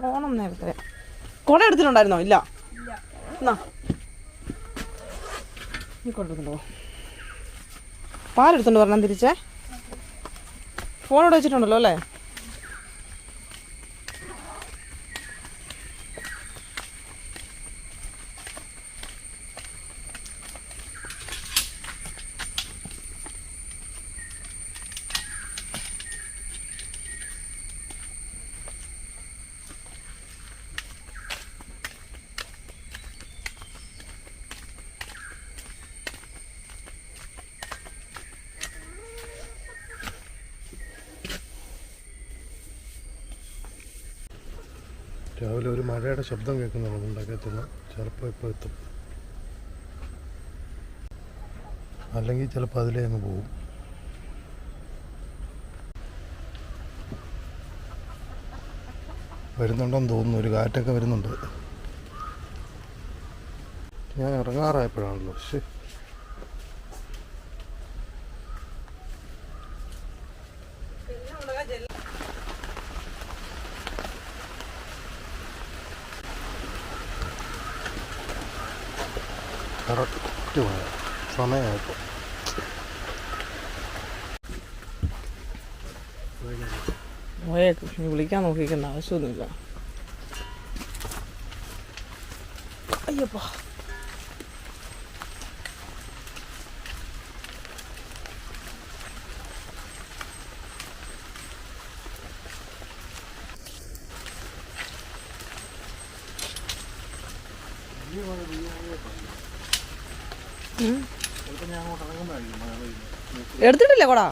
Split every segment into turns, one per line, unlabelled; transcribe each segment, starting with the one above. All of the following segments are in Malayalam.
ഓണം നേരത്തെ കുട എടുത്തിട്ടുണ്ടായിരുന്നോ? ഇല്ല. എന്നാ നീ കുട എടുത്തുണ്ടോ? പാലെടുത്തുണ്ട് പറഞ്ഞാൽ തിരിച്ചേ. ഫോൺ ഇവിടെ വെച്ചിട്ടുണ്ടല്ലോ അല്ലേ?
രാവിലെ ഒരു മഴയുടെ ശബ്ദം കേൾക്കുന്നുണ്ട് ഉണ്ടാക്കത്തുനിന്ന്. ചിലപ്പോൾ ഇപ്പോൾ എത്തും, അല്ലെങ്കിൽ ചിലപ്പോൾ അതിലേ അങ്ങ് പോകും. വരുന്നുണ്ടെന്ന് തോന്നുന്നു, ഒരു കാറ്റൊക്കെ വരുന്നുണ്ട്. ഞാൻ ഇറങ്ങാറായപ്പോഴാണല്ലോ. ശരി, കറക്റ്റ് സമയമായപ്പോൾ
നീ വിളിക്കാൻ നോക്കിക്കേണ്ട ആവശ്യമൊന്നുമില്ല. അയ്യപ്പാ, എടുത്തിട്ടില്ലേ കൊടാ?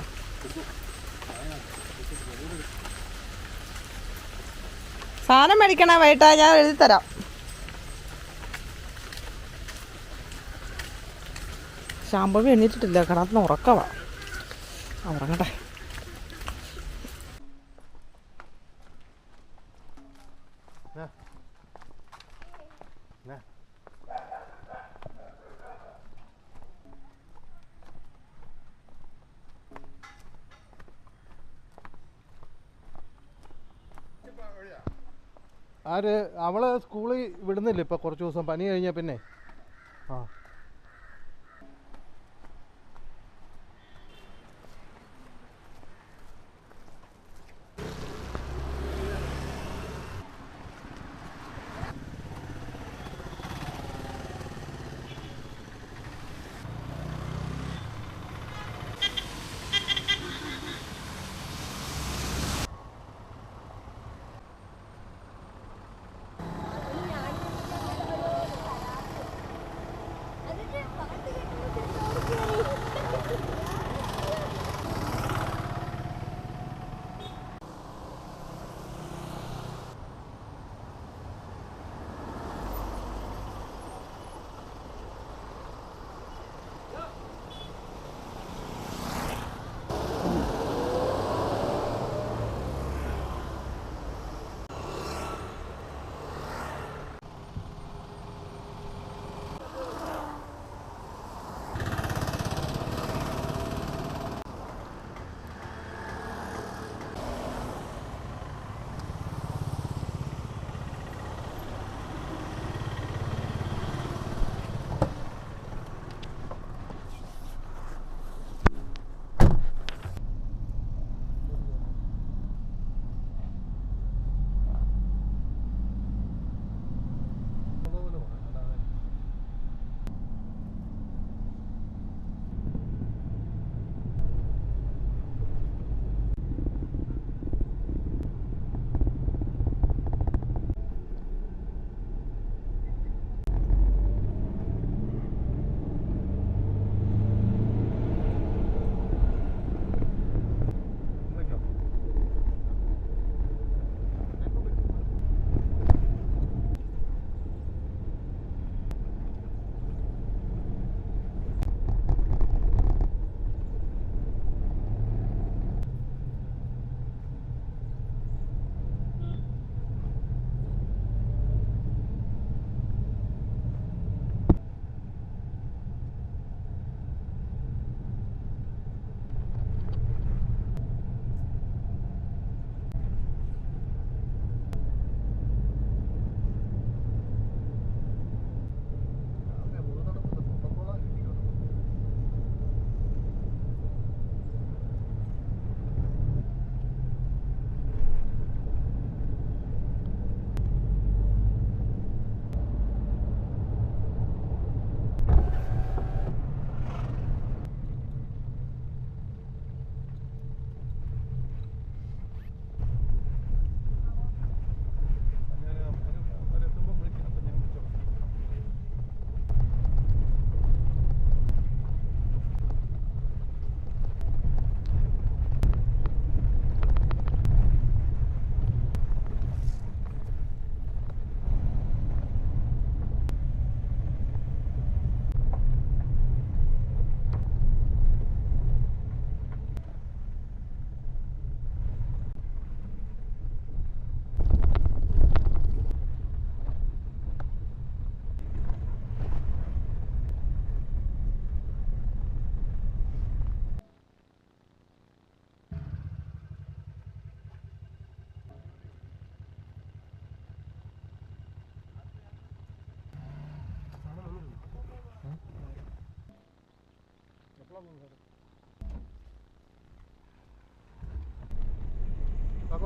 സാധനം മേടിക്കണേ വൈകിട്ടാ, ഞാൻ എഴുതി തരാം. ശാമ്പവി എണ്ണീറ്റിട്ടില്ല, കിടന്ന് ഉറക്കവാ. ഉറങ്ങട്ടെ.
ആര്? അവളെ സ്കൂളിൽ വിടുന്നില്ല ഇപ്പോൾ കുറച്ച് ദിവസം, പനി കഴിഞ്ഞാൽ പിന്നെ. ആ,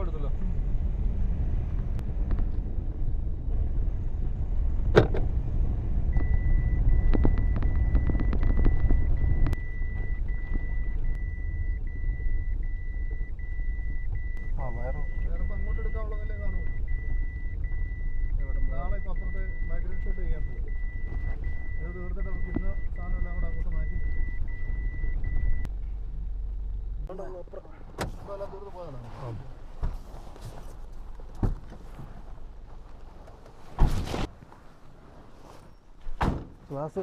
എടുത്തല്ലോ. വേറെ അങ്ങോട്ട് എടുക്കാനുള്ളതല്ലേ കാണുള്ളൂ. നാളെ ഇപ്പം അപ്പുറത്തെ ബാക്ക്ഗ്രൗണ്ട് ഷോട്ട് ചെയ്യാൻ പോകും. ഇത് തീർത്തിട്ട് നമുക്ക് ഇന്ന് സാധനം എല്ലാം കൂടെ അങ്ങോട്ട് മാറ്റി എല്ലാം തീർത്ത് പോയതാണ്. ഗ്ലാസ്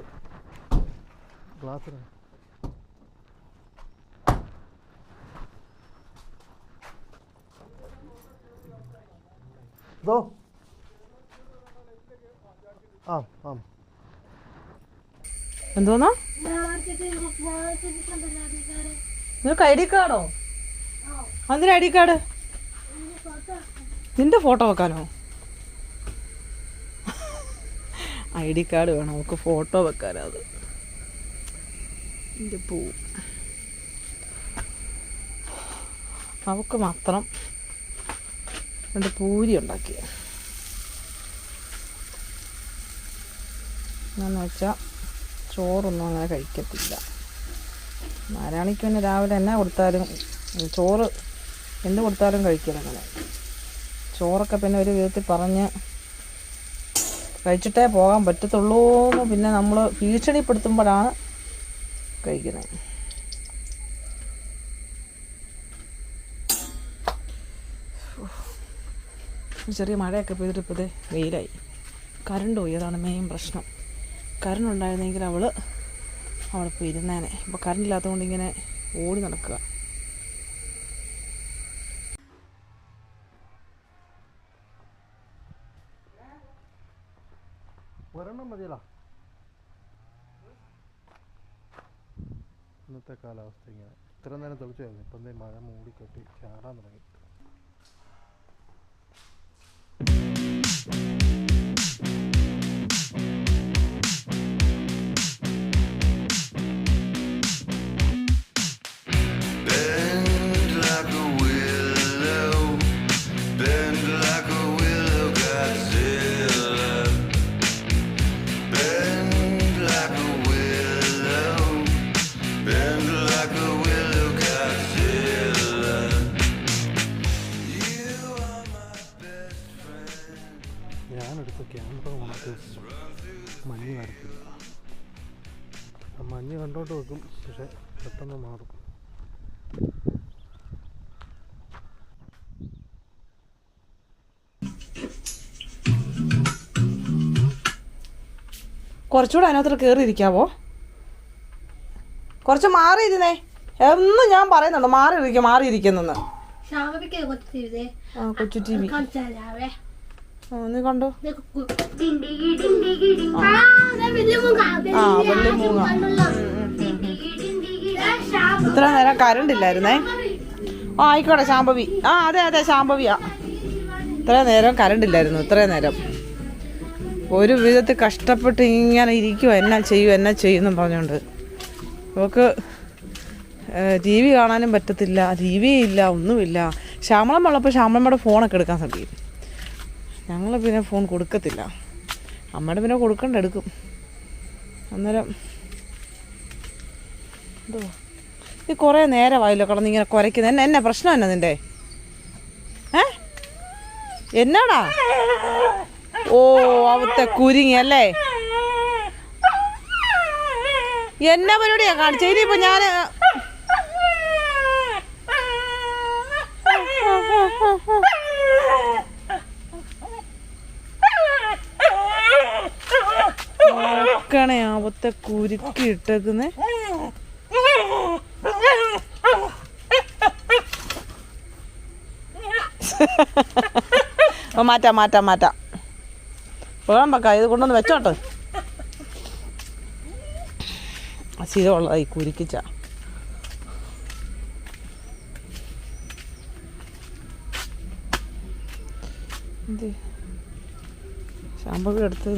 ഇതോ
എന്തോന്നാ നിനക്ക് ഐ ഡി കാർഡോ? അതിന് ഐ ഡി കാർഡ് നിന്റെ ഫോട്ടോ വെക്കാനോ? ഐ ഡി കാർഡ് വേണം നമുക്ക് ഫോട്ടോ വെക്കാനോ? അത് എൻ്റെ പൂ അവൾക്ക് മാത്രം 2 പൂരി ഉണ്ടാക്കി. എന്നു വെച്ചാൽ ചോറൊന്നും അങ്ങനെ കഴിക്കത്തില്ല. നാരായണിക്ക് പിന്നെ രാവിലെ എന്നാ കൊടുത്താലും ചോറ് എന്ത് കൊടുത്താലും കഴിക്കില്ല. അങ്ങനെ ചോറൊക്കെ പിന്നെ ഒരു വിധത്തിൽ പറഞ്ഞ് കഴിച്ചിട്ടേ പോകാൻ പറ്റത്തുള്ളൂ എന്ന് പിന്നെ നമ്മൾ ഭീഷണിപ്പെടുത്തുമ്പോഴാണ് കഴിക്കുന്നത്. ചെറിയ മഴയൊക്കെ പെയ്തിട്ട് ഇപ്പോൾ വെയിലായി. കറണ്ട് പോയി, അതാണ് മെയിൻ പ്രശ്നം. കറണ്ട് ഉണ്ടായിരുന്നെങ്കിൽ അവൾ അവിടെ പോയി ഇരുന്നേനെ. ഇപ്പോൾ കറണ്ട് ഇല്ലാത്തതുകൊണ്ട് ഇങ്ങനെ ഓടി നടക്കുക.
ഒരെണ്ണം മതിയല്ലോ. ഇന്നത്തെ കാലാവസ്ഥ ഇങ്ങനെ ഇത്ര നേരം തെളിച്ചായിരുന്നു. ഇപ്പം മഴ മൂടിക്കെട്ടി ചാടാൻ തുടങ്ങി. ഞാനെടുത്ത ക്യാമറ ഉണക്ക് മഞ്ഞ് വരത്തില്ല. മഞ്ഞ് കണ്ടോട്ട് വെക്കും, പക്ഷെ പെട്ടെന്ന് മാറും.
കുറച്ചുകൂടെ അതിനകത്തോട്ട് കയറിയിരിക്കാവോ? കുറച്ച് മാറിയിരുന്നേ. എന്നും ഞാൻ പറയുന്നുണ്ട് മാറിയിരിക്കുന്നെന്ന്. കൊച്ചു ടി വി നീ കണ്ടോ? വെള്ളി മൂങ്ങ. ഇത്ര നേരം കറണ്ട് ഇല്ലായിരുന്നേ. ആയിക്കോട്ടെ ശാംഭവി. അതെ ശാംഭവിയാ. ഇത്ര നേരം കറണ്ട് ഇല്ലായിരുന്നു. ഇത്രയും നേരം ഒരു വിധത്തിൽ കഷ്ടപ്പെട്ട് ഇങ്ങനെ ഇരിക്കുമോ, എന്നാ ചെയ്യുമെന്നും പറഞ്ഞുകൊണ്ട്. നമുക്ക് ടി വി കാണാനും പറ്റത്തില്ല, ടി വി ഇല്ല, ഒന്നുമില്ല. ശ്യാമളം ഉള്ളപ്പോൾ ശ്യാമളമ്മയുടെ ഫോണൊക്കെ എടുക്കാൻ സാധിക്കും. ഞങ്ങൾ പിന്നെ ഫോൺ കൊടുക്കത്തില്ല. അമ്മയുടെ പിന്നെ എടുക്കും. അന്നേരം എന്തോ നീ കുറേ നേരമായല്ലോ കിടന്നിങ്ങനെ കുരയ്ക്കുന്നത്. എന്നാ പ്രശ്നം എന്നാ നിൻ്റെ? എന്നാടാ? ഓ അവത്തെ കുരുങ്ങി അല്ലേ? എന്നാ പരിപാടിയാ കാണിച്ച? ഇനിയിപ്പോൾ ഞാൻ നോക്കണേ അവത്തെ കുരുക്കി ഇട്ടേക്കുന്നേ. മാറ്റാം വേണം വെക്കാം. ഇത് കൊണ്ടൊന്ന് വെച്ചോട്ടെ. സ്ഥിരമുള്ളതായി കുരുക്കിച്ച. എന്ത് ശാമ്പൊക്കെ എടുത്ത്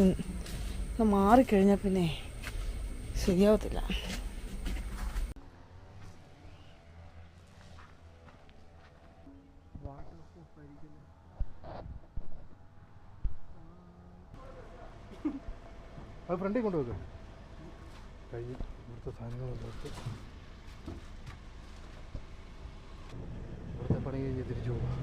മാറിക്കഴിഞ്ഞാൽ പിന്നെ ശരിയാവത്തില്ല.
അത് ഫ്രണ്ടിൽ കൊണ്ടുവെക്കും കഴിഞ്ഞ് ഇവിടുത്തെ സാധനങ്ങളൊക്കെ എടുത്ത് ഇവിടുത്തെ പണി കഴിഞ്ഞ് തിരിച്ചു പോകാം.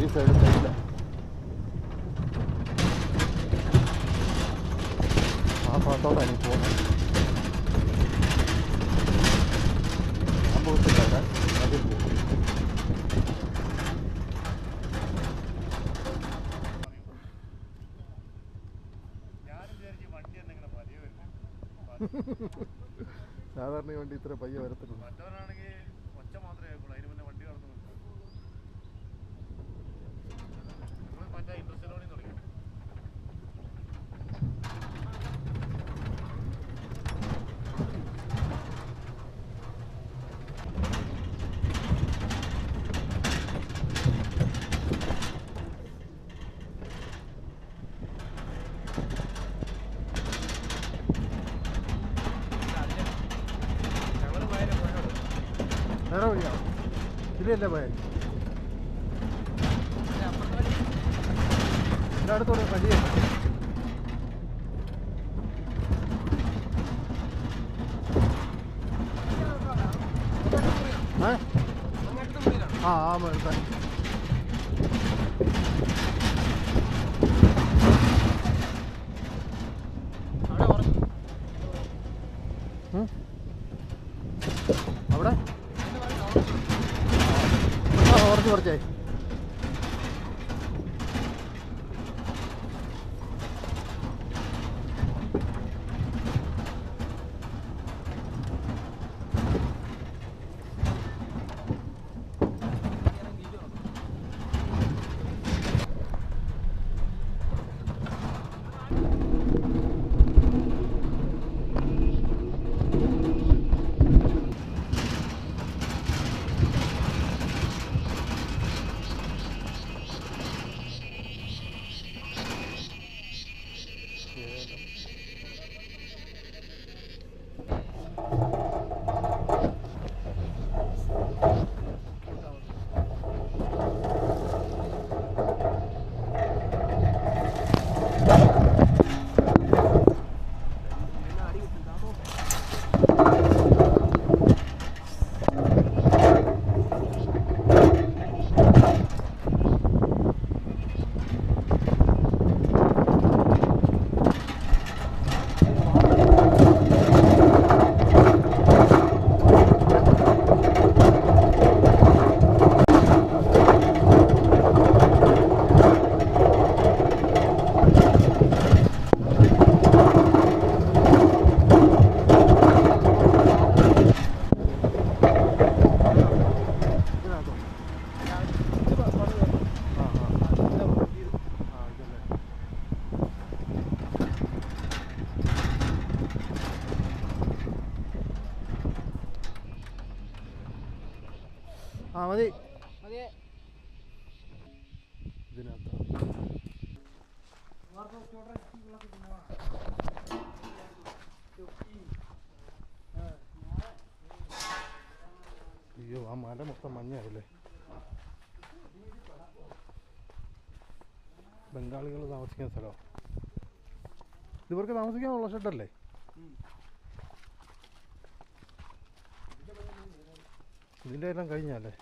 ഈ സൈഡ് തരില്ല. ആ ഭാഗത്തോട്ടാണ് എനിക്ക് പോകുന്നത്. ഞാൻ പോകത്തില്ല, അതിൽ പോകും. സാധാരണ ഈ വണ്ടി ഇത്ര പയ്യെ വരത്തുള്ളൂ. ഒച്ച മാത്രമേ കേൾക്കുള്ളൂ, അതിന് മുന്നേ വണ്ടി കടന്നു മറ്റേ ഇൻട്രസ്റ്റ് ലോണിൽ തുടങ്ങി. വേറെ വഴിയാണോ? ഇതിലല്ലേ പോയാൽ അടുത്തോടെ വഴിയേ. ആ ആ മേൽക്കാൻ അവിടെ കുറച്ച് കുറച്ചായി. ആ മതി ഇതിനകത്ത്. അയ്യോ ആ മല മൊത്തം മഞ്ഞായില്ലേ. ബംഗാളികൾ താമസിക്കുന്ന സ്ഥലമാണ്. ഇവർക്ക് താമസിക്കാനുള്ള ഷെഡല്ലേ? ഇതിൻ്റെ എല്ലാം കഴിഞ്ഞല്ലേ?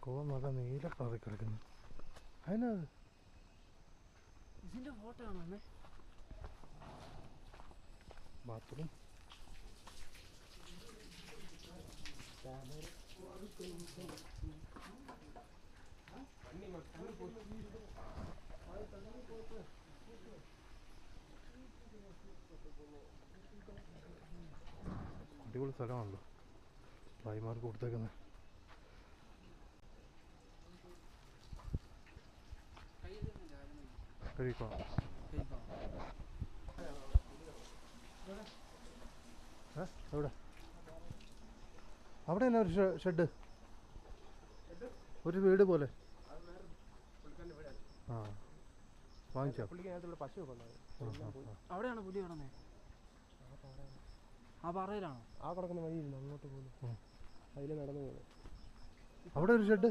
കുളം നല്ല നീല കളറിൽ കിടക്കുന്നു. അതിനത് ഇതിൻ്റെ ഫോട്ടോ ആണോ? ബാത്റൂം. അടിപൊളി സ്ഥലമാണല്ലോ ഭായിമാർക്ക് കൊടുത്തേക്കുന്നത്. കഴിക്കോ എവിടെ? അവിടെ തന്നെ ഒരു ഷെഡ്, ഒരു വീട് പോലെ. ആ വാങ്ങിച്ചോ?
അവിടെയാണ് പുലി കിടന്നേ. ആ പാറയിലാണോ? ആ കിടക്കുന്ന വഴിയില്ല, അങ്ങോട്ട് പോകുന്നു. അതിൽ നടന്നു പോകുന്നു.
അവിടെ ഒരു ഷെഡ്.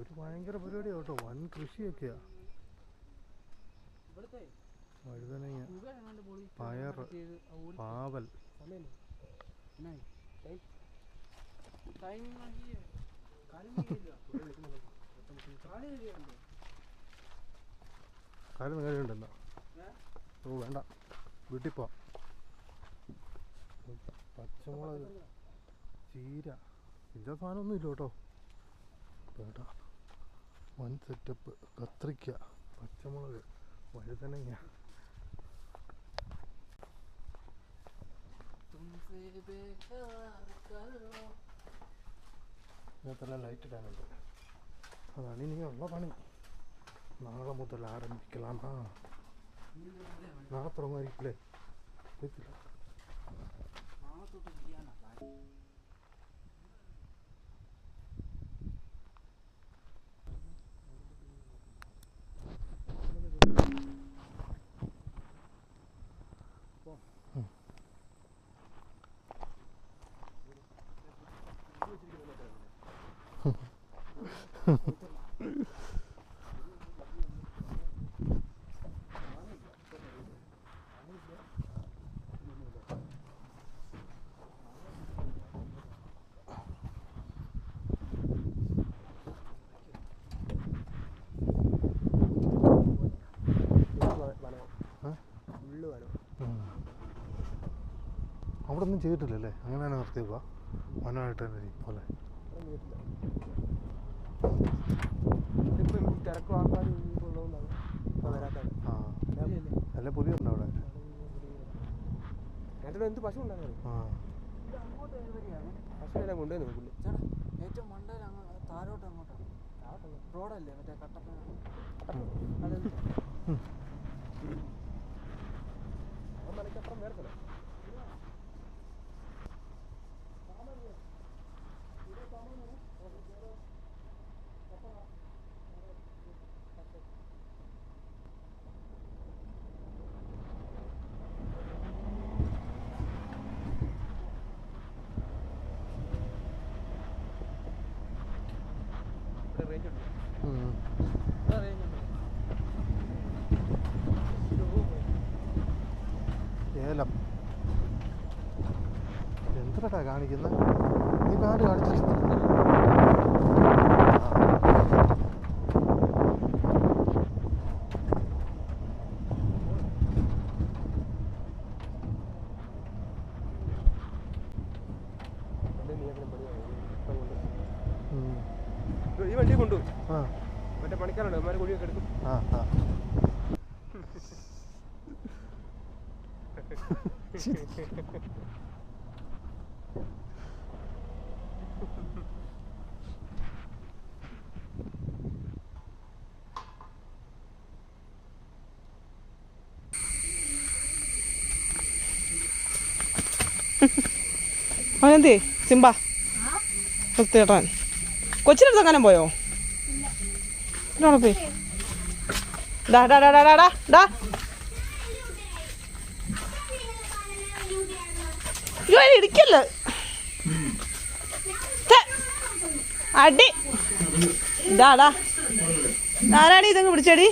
ഒരു ഭയങ്കര പരിപാടിയാണ് കേട്ടോ. വൻ കൃഷിയൊക്കെയാ. വഴുതനങ്ങ, പയർ, പാവൽ. കാര്യം കാര്യമുണ്ടല്ലോ. ഓ വേണ്ട, വീട്ടിൽ പോവാം. പച്ചമുളക്, ചീര, ഇതിൻ്റെ സാധനമൊന്നും ഇല്ല കേട്ടോ. വേണ്ട, വൻ സെറ്റപ്പ്. കത്രിക്ക, പച്ചമുളക്, വഴുതനങ്ങ. ഇതിനകത്തെല്ലാം ലൈറ്റ് ഇടാനുണ്ട്. അതാണ് ഇനിയുള്ള പണി. നാളെ മുതൽ ആരംഭിക്കലാം. നാളെ തുടങ്ങുമായിരിക്കില്ലേ? അറിയത്തില്ല. അവിടെ ഒന്നും ചെയ്തിട്ടില്ലല്ലേ? അങ്ങനെയാണ് നിർത്തിയേക്കുക. വനമായിട്ട് തന്നെ പോലെ. അല്ല പുലിയുണ്ടോ അവിടെ?
എന്ത് പശു ഉണ്ടായിരുന്നു? പശുവിനെ കൊണ്ടുവന്നു പുള്ളി. ഏറ്റവും മണ്ടയിൽ താഴോട്ട് അങ്ങോട്ടാണ്. റോഡല്ലേ മറ്റേ കട്ടപ്പന. മലക്കപ്പുറം വേർക്കല.
ഏലം എന്തടാ കാണിക്കുന്നത്? നീ കാട് കാണിച്ചില്ല.
ഈ വണ്ടി കൊണ്ടുപോകും. മറ്റേ പണിക്കാരുണ്ട്, അവന്മാർ കുഴിയൊക്കെ എടുക്കും.
അവനെന്തേ സിംബ വൃത്തികെട്ടാൻ? കൊച്ചിനടുത്ത് അങ്ങനെ പോയോ? പോയി ഡാ ഡാ ഡാ ഡാ ഡാ ഡാ. ഇടിക്കല്ല അടി. ഇതാടാ ആരാടി ഇതങ്ങ് പിടിച്ചടി.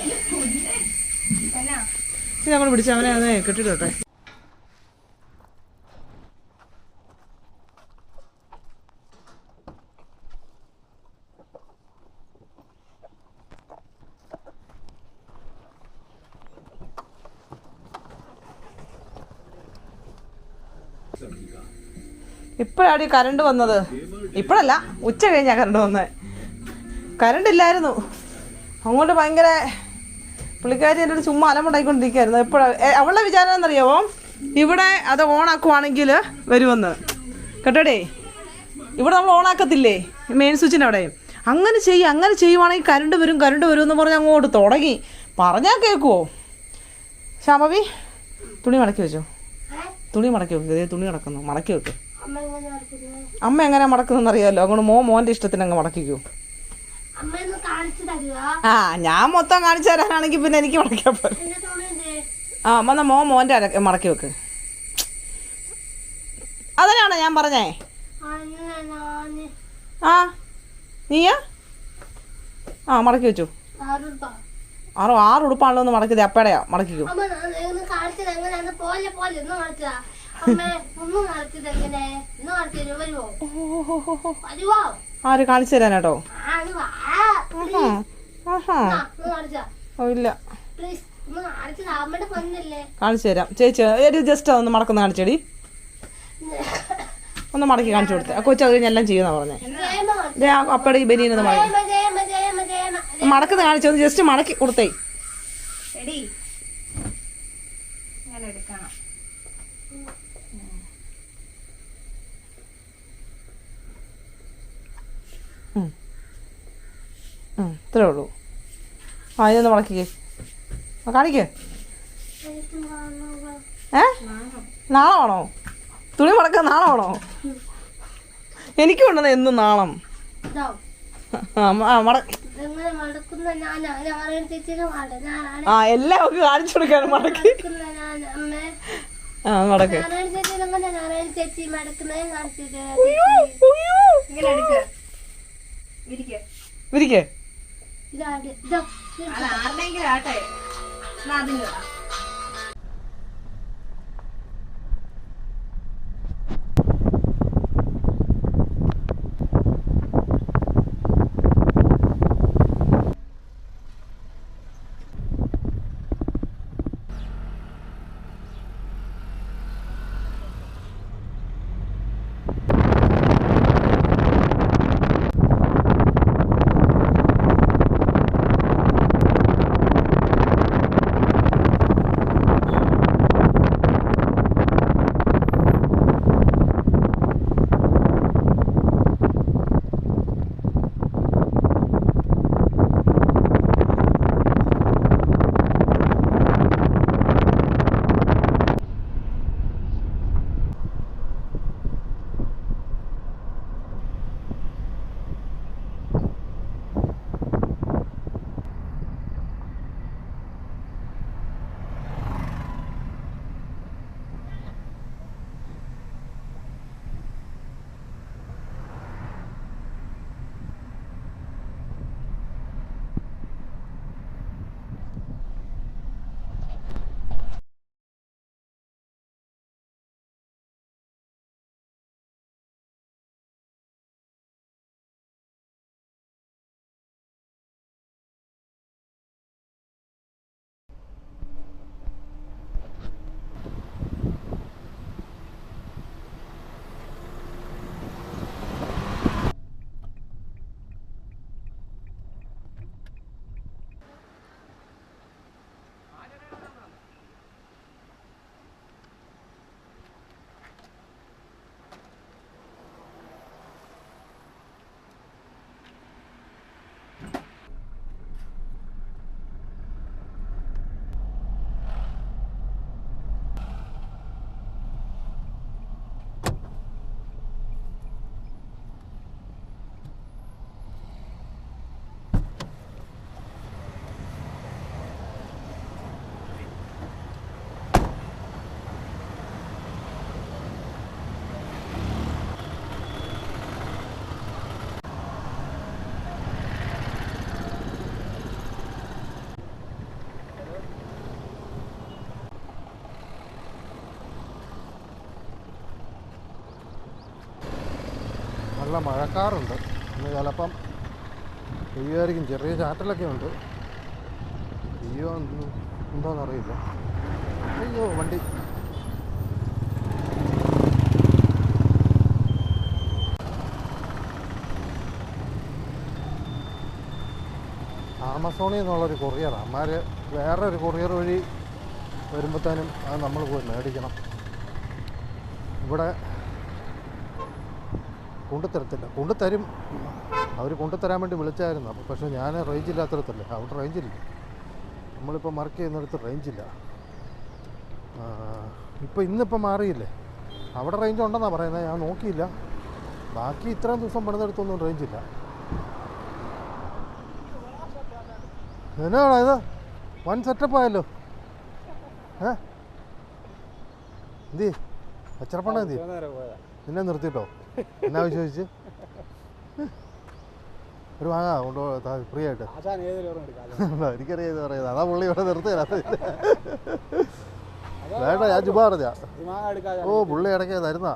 ഇതങ്ങോട്ട് പിടിച്ച അവനെ അതെ കെട്ടിടട്ടെ. ഇപ്പോഴാണ് കറണ്ട് വന്നത്. ഇപ്പോഴല്ല, ഉച്ച കഴിഞ്ഞാൽ കറണ്ട് വന്നത്. കറണ്ട് ഇല്ലായിരുന്നു. അങ്ങോട്ട് ഭയങ്കര പുള്ളിക്കാരി എൻ്റെ ഒരു ചുമ്മാ അലമുണ്ടായിക്കൊണ്ടിരിക്കുകയായിരുന്നു. എപ്പോഴാണ് അവളുടെ വിചാരം എന്നറിയാമോ, ഇവിടെ അത് ഓണാക്കുവാണെങ്കിൽ വരുമെന്ന്. കേട്ടോടേ, ഇവിടെ നമ്മൾ ഓണാക്കത്തില്ലേ മെയിൻ സ്വിച്ചിൻ്റെ അവിടെ, അങ്ങനെ ചെയ്യുവാണെങ്കിൽ കറണ്ട് വരും എന്ന് പറഞ്ഞ് അങ്ങോട്ട് തുടങ്ങി. പറഞ്ഞാൽ കേൾക്കുമോ? ശ്യാമവി, തുണി മടക്കി വെച്ചോ. തുണി മടക്കി വെക്കുക. ഇതേ തുണി കിടക്കുന്നു, മടക്കി വെക്ക്. അമ്മ എങ്ങനെ മടക്കുന്നതെന്ന് അറിയാമല്ലോ. അങ്ങോട്ട് മോൻ്റെ ഇഷ്ടത്തിന് അങ്ങ് മടക്കിക്കൂ. ആ, ഞാൻ മൊത്തം കാണിച്ചു തരാനാണെങ്കിൽ പിന്നെ എനിക്ക് മടക്കാൻ പോലെ. ആ, എന്നാ മോൻ്റെ മടക്കി വെക്ക്. അതിനാണോ ഞാൻ പറഞ്ഞേ? ആ, നീയാ? ആ, മടക്കി വെച്ചു. 6 ഉടുപ്പാണല്ലോ ഒന്ന് മടക്കിയത്. അപ്പേടെയാ മടക്കിക്കോ. ആര് കാണിച്ചു തരാനാട്ടോ? ഇല്ല, കാണിച്ചു തരാം. ചേച്ചി ജസ്റ്റ് ഒന്ന് മടക്കുന്ന കാണിച്ചേടി. ഒന്ന് മടക്കി കാണിച്ചു കൊടുത്തേ. കൊച്ചു അത് കഴിഞ്ഞെല്ലാം ചെയ്യുന്ന പറഞ്ഞേ. അപ്പടെ ഈ ബനിയനൊന്ന് മടക്കുന്ന കാണിച്ചൊന്ന് ജസ്റ്റ് മടക്കി കൊടുത്തേ. ഇത്രേ ഉള്ളൂ. ആ, ഇതൊന്ന് മടക്കിക്കേ. കാണിക്കേ. നാളമാണോ തുണി മടക്കാൻ? നാളമാണോ? എനിക്കും ഉണ്ടെന്ന് എന്നും നാളം. ആ, എല്ലാം ഒക്കെ കാണിച്ചു കൊടുക്കാണ് മടക്കി. ആ, മടക്ക്. വിരിക്കേ.
നല്ല മഴക്കാറുണ്ട്. ഇന്ന് ചിലപ്പം പെയ്യുമായിരിക്കും. ചെറിയ ചാറ്റലൊക്കെ ഉണ്ട്. പെയ്യോ എന്തോന്നറിയില്ല. അയ്യോ, വണ്ടി ആമസോണിൽ നിന്നുള്ളൊരു കൊറിയറാണ്. അമ്മാർ വേറെ ഒരു കൊറിയർ വഴി വരുമ്പോഴത്തേനും അത് നമ്മൾ പോയി മേടിക്കണം. ഇവിടെ കൊണ്ടുതരത്തില്ല. കൊണ്ടുതരും, അവർ കൊണ്ടുതരാൻ വേണ്ടി വിളിച്ചായിരുന്നു. അപ്പോൾ പക്ഷേ ഞാൻ റേഞ്ച് ഇല്ലാത്തടത്തല്ലേ, അവിടെ റേഞ്ചില്ല. നമ്മളിപ്പോൾ വർക്ക് ചെയ്യുന്നിടത്ത് റേഞ്ചില്ല. ഇന്നിപ്പോൾ മാറിയില്ലേ, അവിടെ റേഞ്ച് ഉണ്ടെന്നാണ് പറയുന്നത്. ഞാൻ നോക്കിയില്ല. ബാക്കി ഇത്രയും ദിവസം പണിതെടുത്തൊന്നും റേഞ്ചില്ല. എന്നാണോ ഇത്? വൺ സെറ്റപ്പ് ആയല്ലോ. എന്തി അച്ചറപ്പണ എന്തി നിന്നെ നിർത്തിയിട്ടോ? എന്നാ വിശ്വസിച്ച് ഒരു വാങ്ങാ കൊണ്ടുപോ ഫ്രീ ആയിട്ട്. എനിക്കറിയാം ഇത് പറയുന്നത്. അതാ പുള്ളി ഇവിടെ നിർത്തിയല്ല. വേണ്ട, ഞാൻ ചുമ്മാ പറഞ്ഞാ. ഓ പുള്ളി ഇടയ്ക്ക് തരുന്ന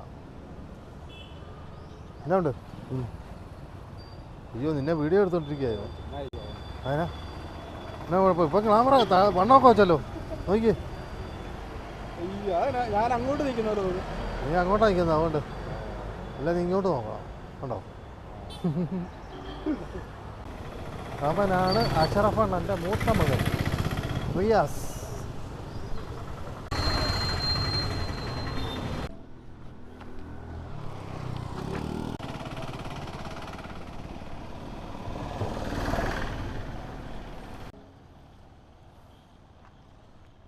എന്നാ ഉണ്ട്? അയ്യോ നിന്നെ വീഡിയോ എടുത്തോണ്ടിരിക്കുകയായിരുന്നു. അതിനാ എന്നാ കുഴപ്പം? ഇപ്പം ക്യാമറ വണ്ണമൊക്കെ വെച്ചല്ലോ, നോക്കി.
ഞാൻ അങ്ങോട്ട് നിൽക്കുന്നല്ലോ.
നീ അങ്ങോട്ടാ നിൽക്കുന്നത്, അതുകൊണ്ട് അല്ല നീ ഇങ്ങോട്ട് നോക്കാം. ഉണ്ടോ? അവനാണ് അഷറഫൺ, എൻ്റെ മൂത്ത മകൻ റിയാസ്.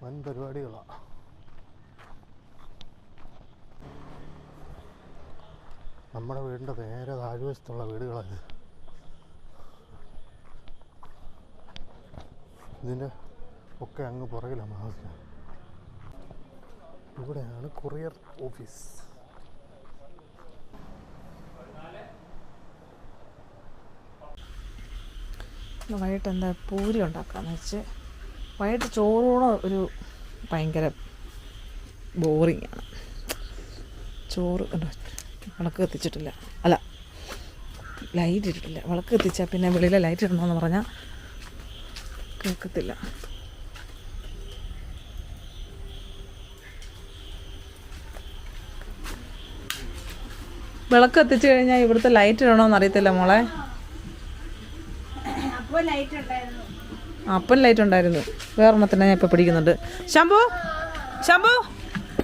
വൻ പരിപാടികളാണ്. നമ്മുടെ വീടിൻ്റെ നേരെ താഴ്വശത്തുള്ള വീടുകളാണ്. ഇതിൻ്റെ ഒക്കെ അങ്ങ് പുറകിലാണ് താമസിക്കുന്നത്. ഇവിടെയാണ് കൊറിയർ ഓഫീസ്.
വൈകിട്ട് എന്താ പൂരി ഉണ്ടാക്കാന്ന് വെച്ച്. വൈകിട്ട് ചോറൂടെ ഒരു ഭയങ്കര ബോറിങ്ങാണ്. ചോറ് വിളക്ക് കത്തിച്ചിട്ടില്ല, അല്ല ലൈറ്റ് ഇട്ടിട്ടില്ല. വിളക്ക് കത്തിച്ചാൽ പിന്നെ വെളിയിലെ ലൈറ്റ് ഇടണമെന്ന് പറഞ്ഞാൽ കേൾക്കത്തില്ല. വിളക്ക് കത്തിച്ച് കഴിഞ്ഞാൽ ഇവിടുത്തെ ലൈറ്റ് ഇടണമെന്ന് അറിയത്തില്ല മോളെ. അപ്പം ലൈറ്റ് ഉണ്ടായിരുന്നു. വേറൊരെണ്ണത്തിനെ ഞാൻ ഇപ്പം പിടിക്കുന്നുണ്ട്. ശംഭു ശംഭു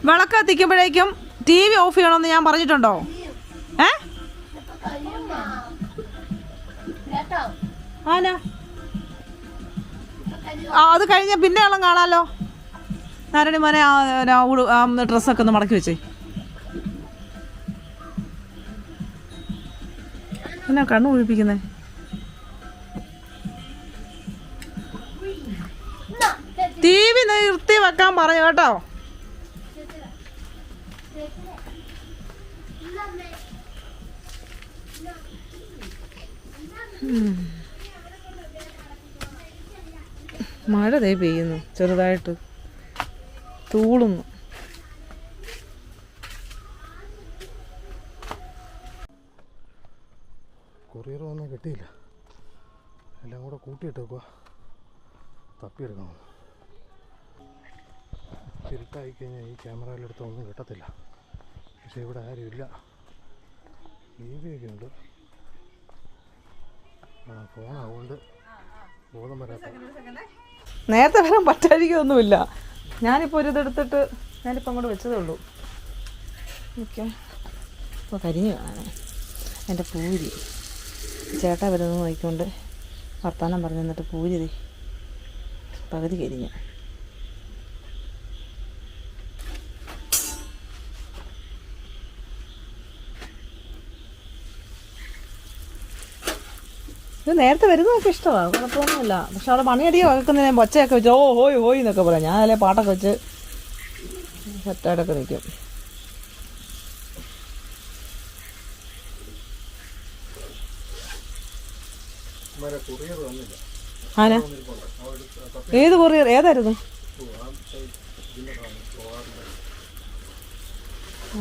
വിളക്ക് കത്തിക്കുമ്പോഴേക്കും TV ഓഫ് ചെയ്യണമെന്ന് ഞാൻ പറഞ്ഞിട്ടുണ്ടോ? ആനാ അത് കഴിഞ്ഞ പിന്നെ വെള്ളം കാണാമല്ലോ. നാരായണി മോനെ ആ ഡ്രസ്സൊക്കെ ഒന്ന് മടക്കി വെച്ചേ. എന്നാ കണ്ണു കുഴിപ്പിക്കുന്നേ? TV നിർത്തി വെക്കാൻ പറഞ്ഞു കേട്ടോ. മഴ ദേ പെയ്യുന്നു, ചെറുതായിട്ട് തൂളുന്നു.
കൊറിയർ ഒന്നും കിട്ടിയില്ല, എല്ലാം കൂടെ കൂട്ടിയിട്ടേക്കുക, തപ്പിയെടുക്കണം. ഇരുട്ടായി കഴിഞ്ഞാൽ ഈ ക്യാമറയിലെടുത്തൊന്നും കിട്ടത്തില്ല. പക്ഷെ ഇവിടെ ആരുമില്ല. ഒക്കെ ഉണ്ട്. ഫോണാവുകൊണ്ട് ബോധം വരാത്ത.
നേരത്തെ വരാൻ പറ്റാതിരിക്കൊന്നുമില്ല. ഞാനിപ്പോൾ ഒരു ഇതെടുത്തിട്ട് ഞാനിപ്പോൾ അങ്ങോട്ട് വെച്ചതേ ഉള്ളൂ. ഓക്കെ, ഇപ്പോൾ കരിഞ്ഞു കാണാൻ എൻ്റെ പൂരി. ചേട്ടാ വരുന്നത് നോക്കിക്കൊണ്ട് വർത്താനം പറഞ്ഞു തന്നിട്ട് പൂരി പകുതി കരിഞ്ഞു. ഇത് നേരത്തെ വരുന്നതൊക്കെ ഇഷ്ടമാണ്, കുഴപ്പമൊന്നുമില്ല. പക്ഷെ അവിടെ മണിയടിയോ കേൾക്കുന്നതിന് ഒച്ചയൊക്കെ വെച്ച് ഓ ഹോയ് ഹോയ് എന്നൊക്കെ പറയാം. ഞാൻ അതിലെ പാട്ടൊക്കെ വെച്ച് സെറ്റായിട്ടൊക്കെ നിൽക്കും. ആന ഏത് കൊറിയർ ഏതായിരുന്നു? ആ